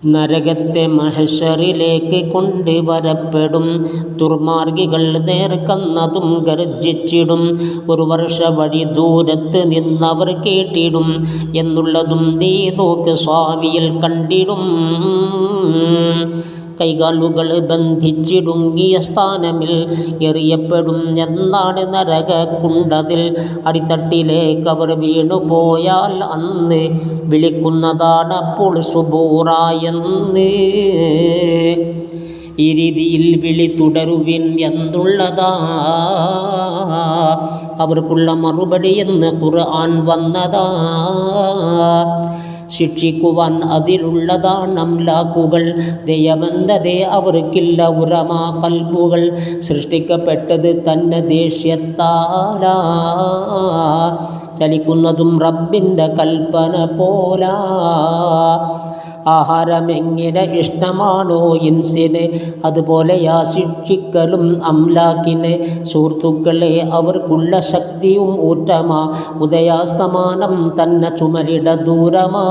നരകത്തെ മഹ്ശറിലേക്ക് കൊണ്ടുവരപ്പെടും. ദുർമാർഗികൾ നേർക്കന്നതും ഗർജിച്ചിടും. ഒരു വർഷ വഴി ദൂരത്ത് നിന്നവർ കേട്ടിടും എന്നുള്ളതും നീ നോക്ക് സ്വാമിയിൽ കണ്ടിടും. കൈകാലുകൾ ബന്ധിച്ചിടുങ്ങിയ സ്ഥാനമിൽ എറിയപ്പെടും എന്നാണ് നരകക്കുണ്ടതിൽ. അടിത്തട്ടിലേക്കവർ വീണുപോയാൽ അന്ന് വിളിക്കുന്നതാണപ്പോൾ സുബൂറ എന്ന്. ഈ രീതിയിൽ വിളി തുടരുവിൻ എന്നുള്ളതാ അവർക്കുള്ള മറുപടി എന്ന് ഖുർആൻ വന്നതാ. ശിക്ഷിക്കുവാൻ അതിലുള്ളതാണ് അംലാക്കുകൾ. ദയമെന്നതേ അവർക്കില്ല ഉറമാ കൽബുകൾ. സൃഷ്ടിക്കപ്പെട്ടത് തന്നെ ദേഷ്യത്താലാ. ചലിക്കുന്നതും റബ്ബിൻ്റെ കൽപ്പന പോലാ. ആഹാരമെങ്ങനെ ഇഷ്ടമാണോ ഇൻസിന്, അതുപോലെയാ ശിക്ഷിക്കലും അംലാക്കിന്. സുഹൃത്തുക്കളെ അവർക്കുള്ള ശക്തിയും ഊറ്റമാ. ഉദയാസ്തമാനം തന്നെ ചുമരിട ദൂരമാ.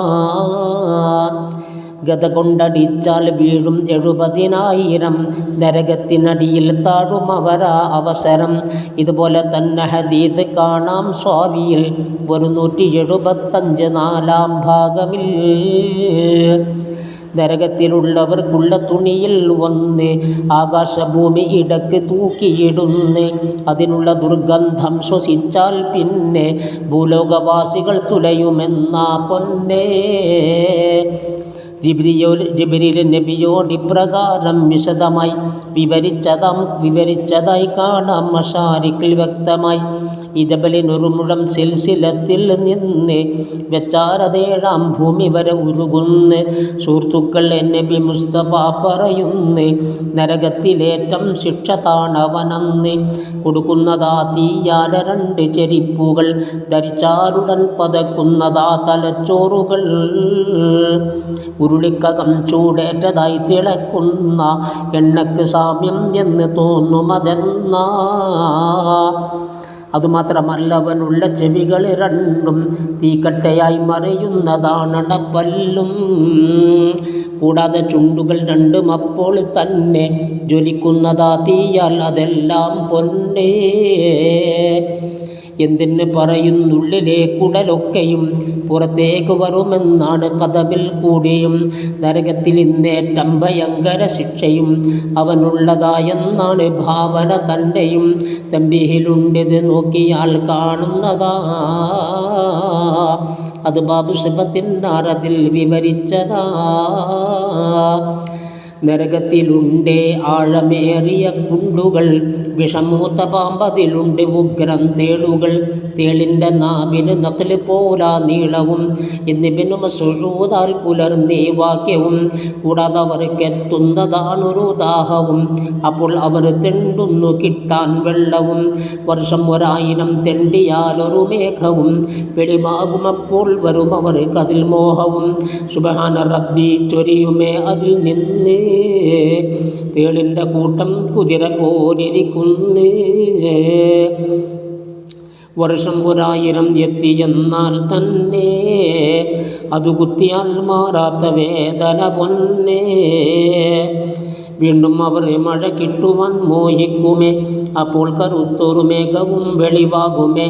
ഗത കൊണ്ടടിച്ചാൽ വീഴും 70,000. നരകത്തിനടിയിൽ താഴും അവരാ അവസരം. ഇതുപോലെ തന്നെ ഹദീസ് കാണാം സ്വാവിയിൽ 175 4-ാം ഭാഗമിൽ. നരകത്തിലുള്ളവർക്കുള്ള തുണിയിൽ ഒന്ന് ആകാശഭൂമി ഇടക്ക് തൂക്കിയിടുന്ന്. അതിനുള്ള ദുർഗന്ധം ശ്വസിച്ചാൽ പിന്നെ ഭൂലോകവാസികൾ തുലയുമെന്നാ പൊന്നേ. ജിബ്രീൽ നബിയോട് ഇപ്രകാരം വിശദമായി വിവരിച്ചതായി കാണാം മശാരിക്കിൽ വ്യക്തമായി. ഈ ജബലിനൊരു മുഴം സിൽസിലത്തിൽ നിന്ന് വെച്ചാരതേഴാം ഭൂമി വരെ ഉരുകുന്ന്. സുഹൃത്തുക്കൾ നബി മുസ്തഫ പറയുന്ന്, നരകത്തിലേറ്റം ശിക്ഷ താണവനന്ന്. കൊടുക്കുന്നതാ തീയാല 2 ചെരിപ്പുകൾ. ധരിച്ചാലുടൻ പതക്കുന്നതാ തലച്ചോറുകൾ. ഉരുളിക്കകം ചൂടേറ്റതായി തിളക്കുന്ന എണ്ണക്ക് സാമ്യം എന്ന് തോന്നുമതെന്നാ. അതുമാത്രമല്ല അവനുള്ള ചെവികൾ 2 തീക്കട്ടയായി മറയുന്നതാണടപ്പല്ലും. കൂടാതെ ചുണ്ടുകൾ 2 അപ്പോൾ തന്നെ ജ്വലിക്കുന്നതാ തീയാൽ. അതെല്ലാം പൊന്നേ. എന്തിന് പറയുന്നുള്ളിലെ കുടലൊക്കെയും പുറത്തേക്ക് വരുമെന്നാണ് കഥമിൽ കൂടിയും. നരകത്തിൽ ഇന്നേറ്റം ഭയങ്കര ശിക്ഷയും അവനുള്ളതായെന്നാണ് ഭാവന തന്നെയും. തമ്പീഹിലുണ്ടിത് നോക്കിയാൽ കാണുന്നതാ. അത് ബാബു സിഫത്തിനാറതിൽ വിവരിച്ചതാ. നരകത്തിലുണ്ട് ആഴമേറിയ കുണ്ടുകൾ. വിഷമൂത്ത പാമ്പതിലുണ്ട് ഉഗ്രം തേളുകൾ. തേളിൻ്റെ നാവിന് നഖല് പോലാ നീളവും. എന്നിബിനു മസ്ഊദാൽ പുലർന്നീ വാക്യവും. കൂടാതെ അവർക്കെത്തുന്നതാണൊരു ദാഹവും. അപ്പോൾ അവർ തെണ്ടുന്നു കിട്ടാൻ വെള്ളവും. വർഷം 1000 തെണ്ടിയാലൊരു മേഘവും. വെളിമാകുമപ്പോൾ വരും അവർക്കതിൽ മോഹവും. സുബ്ഹാന റബ്ബി ചൊരിയുമേ അതിൽ നിന്ന്. തേളിൻ്റെ കൂട്ടം കുതിര പോലിരിക്കുന്നേ. വർഷം 1000 എത്തിയെന്നാൽ തന്നെ അത് കുത്തിയാൽ മാറാത്ത വേദന പൊന്നേ. വീണ്ടും അവർ മഴ കിട്ടുവാൻ മോഹിക്കുമേ. അപ്പോൾ കറുത്തൊരു മേഘവും വെളിവാകുമേ.